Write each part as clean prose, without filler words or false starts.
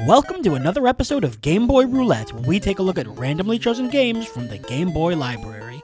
Welcome to another episode of Game Boy Roulette, where we take a look at randomly chosen games from the Game Boy library.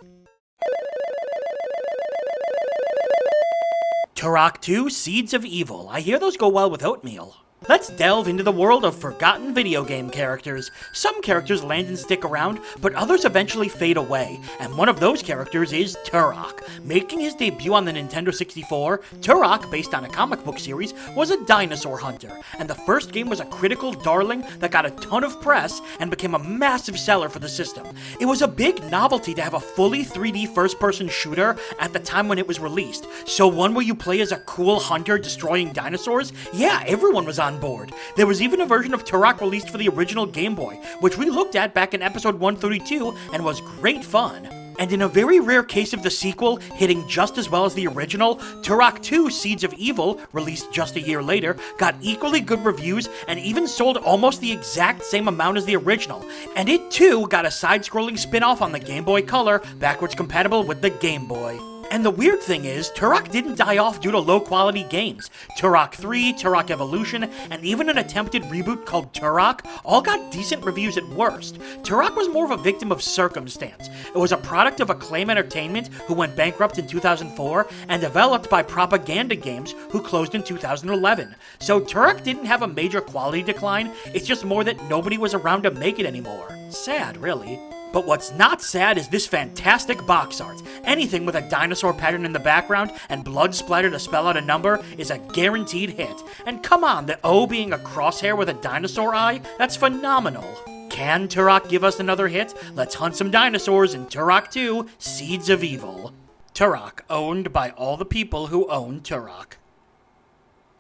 Turok 2 Seeds of Evil. I hear those go well with oatmeal. Let's delve into the world of forgotten video game characters. Some characters land and stick around, but others eventually fade away, and one of those characters is Turok. Making his debut on the Nintendo 64, Turok, based on a comic book series, was a dinosaur hunter, and the first game was a critical darling that got a ton of press and became a massive seller for the system. It was a big novelty to have a fully 3D first-person shooter at the time when it was released, so one where you play as a cool hunter destroying dinosaurs? Yeah, everyone was on board. There was even a version of Turok released for the original Game Boy, which we looked at back in episode 132 and was great fun. And in a very rare case of the sequel hitting just as well as the original, Turok 2 Seeds of Evil, released just a year later, got equally good reviews and even sold almost the exact same amount as the original. And it too got a side-scrolling spin-off on the Game Boy Color, backwards compatible with the Game Boy. And the weird thing is, Turok didn't die off due to low-quality games. Turok 3, Turok Evolution, and even an attempted reboot called Turok all got decent reviews at worst. Turok was more of a victim of circumstance. It was a product of Acclaim Entertainment, who went bankrupt in 2004, and developed by Propaganda Games, who closed in 2011. So Turok didn't have a major quality decline, it's just more that nobody was around to make it anymore. Sad, really. But what's not sad is this fantastic box art. Anything with a dinosaur pattern in the background and blood splatter to spell out a number is a guaranteed hit. And come on, the O being a crosshair with a dinosaur eye? That's phenomenal. Can Turok give us another hit? Let's hunt some dinosaurs in Turok 2 Seeds of Evil. Turok, owned by all the people who own Turok.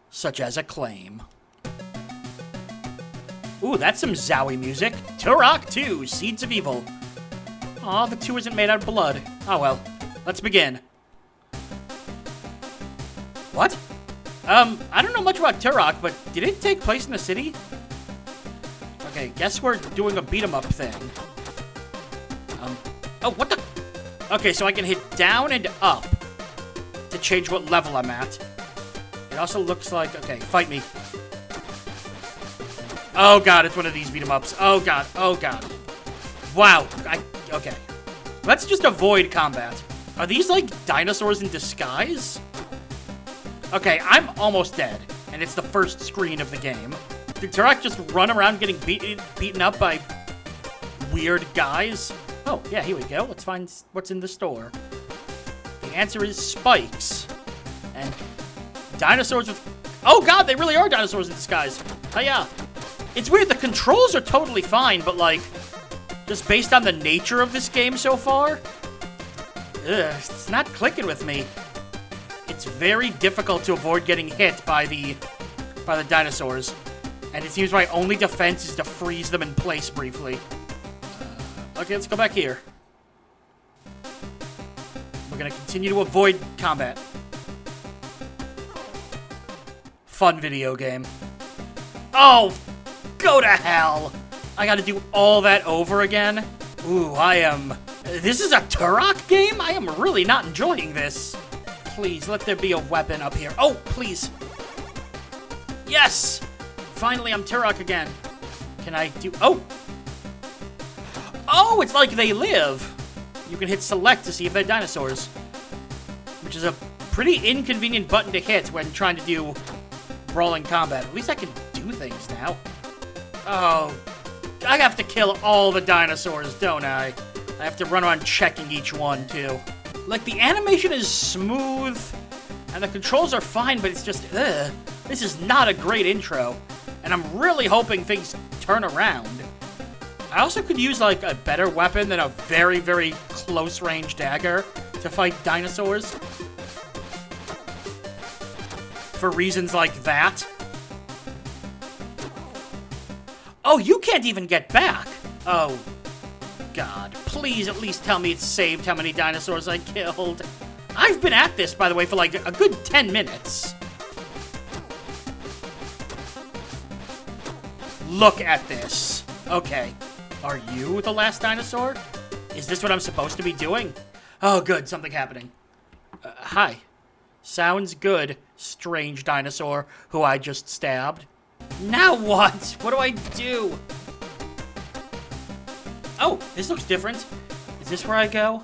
Such as Acclaim. Ooh, that's some Zowie music. Turok 2 Seeds of Evil. Aw, the 2 isn't made out of blood. Oh well, let's begin. What? I don't know much about Turok, but did it take place in a city? Okay, guess we're doing a beat-em-up thing. Oh, what the? Okay, so I can hit down and up to change what level I'm at. It also looks like, okay, fight me. Oh god, it's one of these beat-em-ups. Oh god, oh god. Wow, okay. Let's just avoid combat. Are these like dinosaurs in disguise? Okay, I'm almost dead, and it's the first screen of the game. Did Turok just run around getting beaten up by weird guys? Oh, yeah, here we go. Let's find what's in the store. The answer is spikes. And dinosaurs with... Oh god, they really are dinosaurs in disguise. Hiya. It's weird, the controls are totally fine, but like, just based on the nature of this game so far, it's not clicking with me. It's very difficult to avoid getting hit by the dinosaurs, and it seems my only defense is to freeze them in place briefly. Okay, let's go back here. We're gonna continue to avoid combat. Fun video game. Oh! Go to hell! I gotta do all that over again? Ooh, This is a Turok game? I am really not enjoying this. Please, let there be a weapon up here. Oh, please. Yes! Finally, I'm Turok again. Can I do... Oh! Oh, it's like they live. You can hit select to see if they're dinosaurs. Which is a pretty inconvenient button to hit when trying to do brawling combat. At least I can do things now. Oh, I have to kill all the dinosaurs, don't I? I have to run around checking each one, too. Like, the animation is smooth, and the controls are fine, but it's just, ugh. This is not a great intro, and I'm really hoping things turn around. I also could use, like, a better weapon than a very, very close-range dagger to fight dinosaurs. For reasons like that. Oh, you can't even get back! Oh, God. Please at least tell me it's saved how many dinosaurs I killed. I've been at this, by the way, for like a good 10 minutes. Look at this. Okay. Are you the last dinosaur? Is this what I'm supposed to be doing? Oh, good. Something happening. Hi. Sounds good, strange dinosaur who I just stabbed. Now what? What do I do? Oh, this looks different. Is this where I go?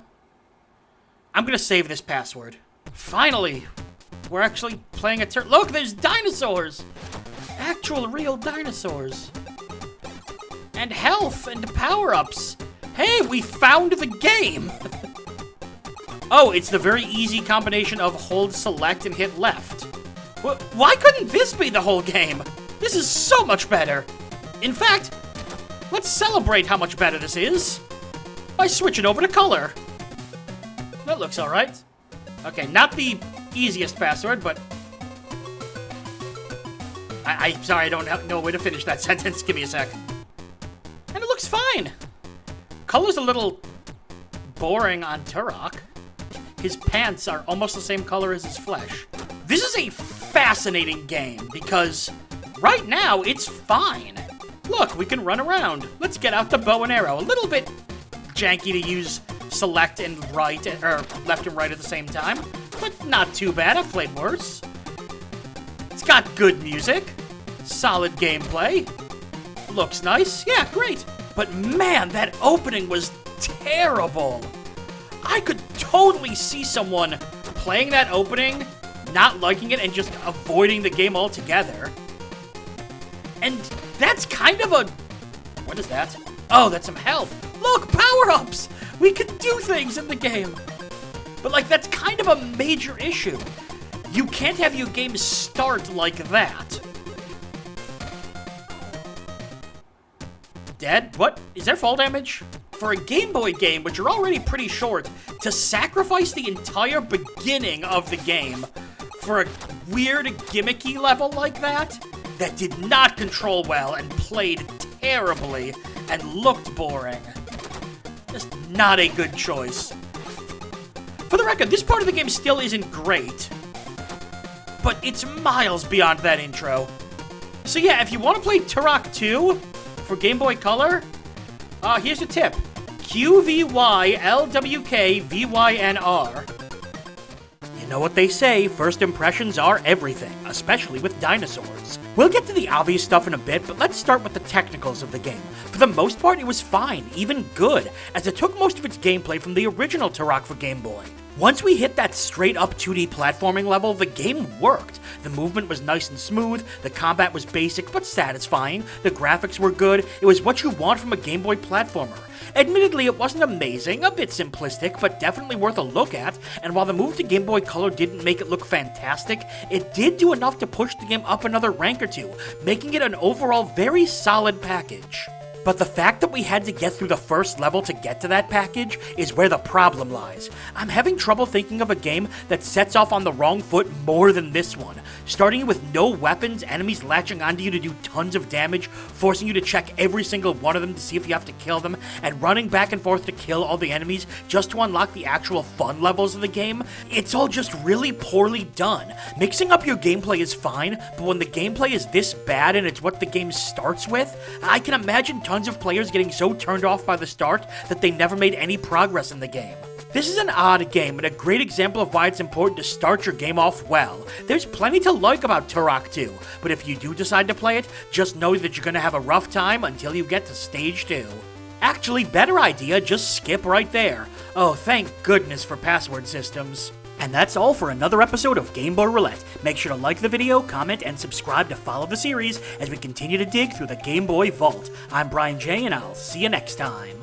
I'm gonna save this password. Finally! We're actually playing a turn. Look, there's dinosaurs! Actual real dinosaurs. And health and power-ups. Hey, we found the game! Oh, it's the very easy combination of hold select and hit left. Why couldn't this be the whole game? This is so much better. In fact, let's celebrate how much better this is by switching over to color. That looks alright. Okay, not the easiest password, but... I'm sorry, I don't know a way to finish that sentence. Give me a sec. And it looks fine. Color's a little boring on Turok. His pants are almost the same color as his flesh. This is a fascinating game because right now it's fine. Look, we can run around. Let's get out the bow and arrow. A little bit janky to use select and right, or left and right at the same time, but not too bad. I've played worse. It's got good music, solid gameplay, looks nice. Yeah, great. But man, that opening was terrible. I could totally see someone playing that opening, not liking it, and just avoiding the game altogether. And that's kind of a... What is that? Oh, that's some health. Look, power-ups! We can do things in the game. But, like, that's kind of a major issue. You can't have your game start like that. Dead? What? Is there fall damage? For a Game Boy game, which are already pretty short, to sacrifice the entire beginning of the game for a weird, gimmicky level like that did not control well and played terribly and looked boring. Just not a good choice. For the record, this part of the game still isn't great, but it's miles beyond that intro. So yeah, if you want to play Turok 2 for Game Boy Color, here's a tip. QVYLWKVYNR. You know what they say, first impressions are everything, especially with dinosaurs. We'll get to the obvious stuff in a bit, but let's start with the technicals of the game. For the most part, it was fine, even good, as it took most of its gameplay from the original Turok for Game Boy. Once we hit that straight-up 2D platforming level, the game worked. The movement was nice and smooth, the combat was basic but satisfying, the graphics were good, it was what you want from a Game Boy platformer. Admittedly, it wasn't amazing, a bit simplistic, but definitely worth a look at, and while the move to Game Boy Color didn't make it look fantastic, it did do enough to push the game up another rank or two, making it an overall very solid package. But the fact that we had to get through the first level to get to that package is where the problem lies. I'm having trouble thinking of a game that sets off on the wrong foot more than this one. Starting with no weapons, enemies latching onto you to do tons of damage, forcing you to check every single one of them to see if you have to kill them, and running back and forth to kill all the enemies just to unlock the actual fun levels of the game. It's all just really poorly done. Mixing up your gameplay is fine, but when the gameplay is this bad and it's what the game starts with, I can imagine tons of players getting so turned off by the start that they never made any progress in the game. This is an odd game and a great example of why it's important to start your game off well. There's plenty to like about Turok 2, but if you do decide to play it, just know that you're gonna have a rough time until you get to stage 2. Actually, better idea, just skip right there. Oh, thank goodness for password systems. And that's all for another episode of Game Boy Roulette. Make sure to like the video, comment, and subscribe to follow the series as we continue to dig through the Game Boy vault. I'm BrianJ, and I'll see you next time.